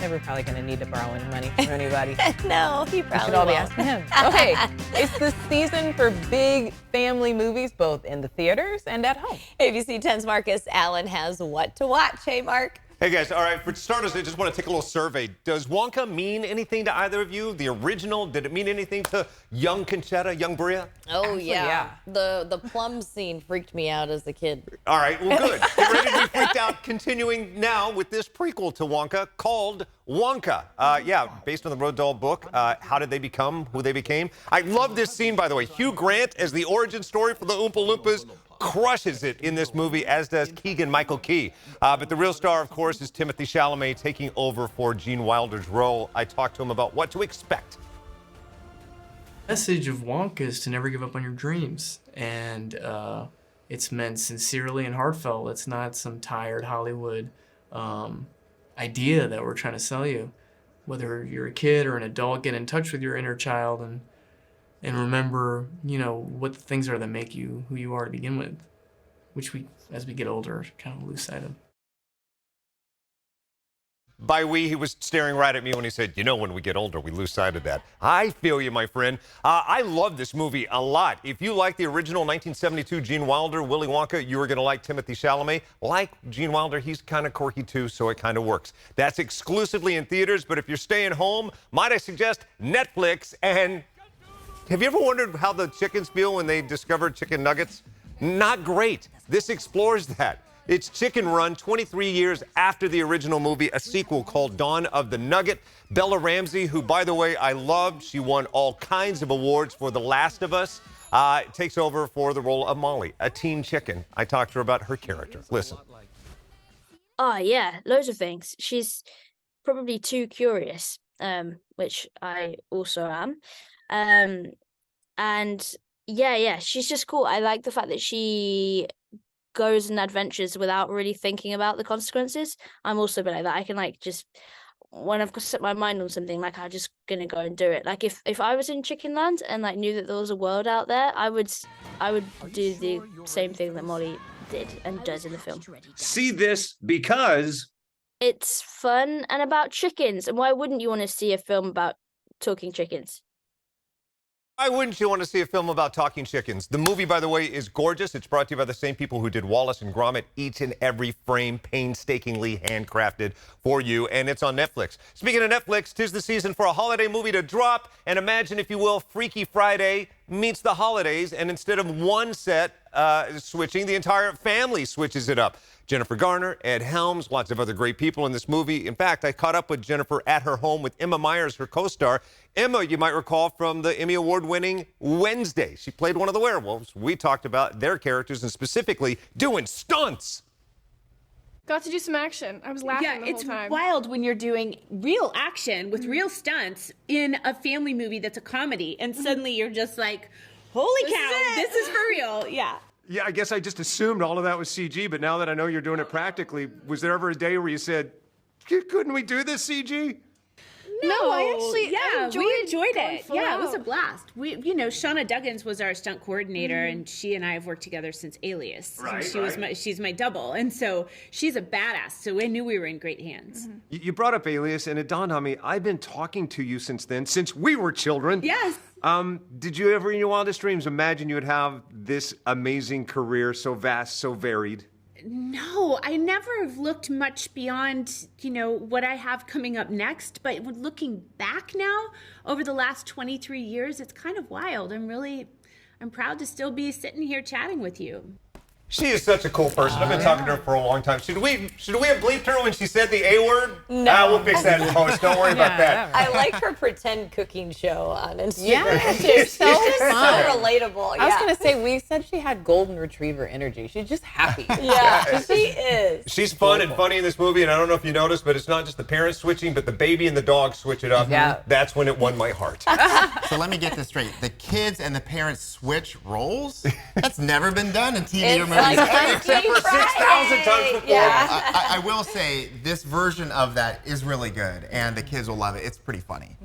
Never probably going to need to borrow any money from anybody. No, he We probably should all be won't. asking him. Okay, it's the season for big family movies, both in the theaters and at home. ABC 10's Marcus Allen has what to watch. Hey, Mark. Hey guys, all right, for starters, I just want to take a little survey. Does Wonka mean anything to either of you? The original, did it mean anything to young Conchetta, young Bria? Oh, Actually, yeah. The plum scene freaked me out as a kid. All right, well, good. Get ready to be freaked out. Continuing now with this prequel to Wonka called Wonka. Yeah, based on the Roald Dahl book. How did they become who they became? I love this scene, by the way. Hugh Grant as the origin story for the Oompa Loompas crushes it in this movie, as does Keegan-Michael Key. But the real star, of course, is Timothée Chalamet taking over for Gene Wilder's role. I talked to him about what to expect. The message of Wonka is to never give up on your dreams, and it's meant sincerely and heartfelt. It's not some tired Hollywood idea that we're trying to sell you. Whether you're a kid or an adult, get in touch with your inner child and remember, you know, what the things are that make you who you are to begin with, which we, as we get older, kind of lose sight of. By we, he was staring right at me when he said, you know, when we get older, we lose sight of that. I feel you, my friend. I love this movie a lot. If you like the original 1972 Gene Wilder, Willy Wonka, you are going to like Timothée Chalamet. Like Gene Wilder, he's kind of quirky too, so it kind of works. That's exclusively in theaters, but if you're staying home, might I suggest Netflix. And have you ever wondered how the chickens feel when they discovered chicken nuggets? Not great. This explores that. It's Chicken Run, 23 years after the original movie, a sequel called Dawn of the Nugget. Bella Ramsey, who, by the way, I loved. She won all kinds of awards for The Last of Us. Takes over for the role of Molly, a teen chicken. I talked to her about her character. Listen. Oh, yeah, loads of things. She's probably too curious, which I also am. And yeah, she's just cool. I like the fact that she goes on adventures without really thinking about the consequences. I'm also a bit like that. I can just when I've set my mind on something, I'm just gonna go and do it. Like if I was in Chicken Land and knew that there was a world out there, I would do the same thing that Molly did and does in the film. See this because It's fun and about chickens. And why wouldn't you want to see a film about talking chickens? Why wouldn't you want to see a film about talking chickens? The movie, by the way, is gorgeous. It's brought to you by the same people who did Wallace and Gromit. Each and every frame painstakingly handcrafted for you, and it's on Netflix. Speaking of Netflix, 'tis the season for a holiday movie to drop, and imagine, if you will, Freaky Friday meets the holidays, and instead of one set switching, the entire family switches it up. Jennifer Garner, Ed Helms, lots of other great people in this movie. In fact, I caught up with Jennifer at her home with Emma Myers, her co-star. Emma, you might recall from the Emmy Award-winning Wednesday. She played one of the werewolves. We talked about their characters and specifically doing stunts. Got to do some action. I was laughing the whole time. It's wild when you're doing real action with real stunts in a family movie that's a comedy, and suddenly you're just like, holy cow, this is for real. Yeah. Yeah, I guess I just assumed all of that was CG, but now that I know you're doing it practically, was there ever a day where you said, couldn't we do this CG? No, I actually we enjoyed it. full Yeah, it was a out. blast. Shauna Duggins was our stunt coordinator, and she and I have worked together since Alias. Right, She's my double, and so she's a badass. So we knew we were in great hands. You brought up Alias, and it dawned on me, I've been talking to you since then, since we were children. Yes. Did you ever in your wildest dreams imagine you would have this amazing career, so vast, so varied? No, I never have looked much beyond, what I have coming up next. But looking back now, over the last 23 years, it's kind of wild. I'm proud to still be sitting here chatting with you. She is such a cool person. I've been talking to her for a long time. Should we have bleeped her when she said the A word? No. We'll fix that in post. Don't worry about that. I like her pretend cooking show on Instagram. Yeah, too. she's so She's just fun. so relatable. I was going to say, we said she had golden retriever energy. She's just happy. Yeah, she is. She's fun and funny in this movie, and I don't know if you noticed, but it's not just the parents switching, but the baby and the dog switch it up. Yeah. That's when it won my heart. So let me get this straight. The kids and the parents switch roles? That's never been done in TV or It's movies. like Except for 6,000 times before. Yeah. I will say this version of that is really good, and the kids will love it. It's pretty funny.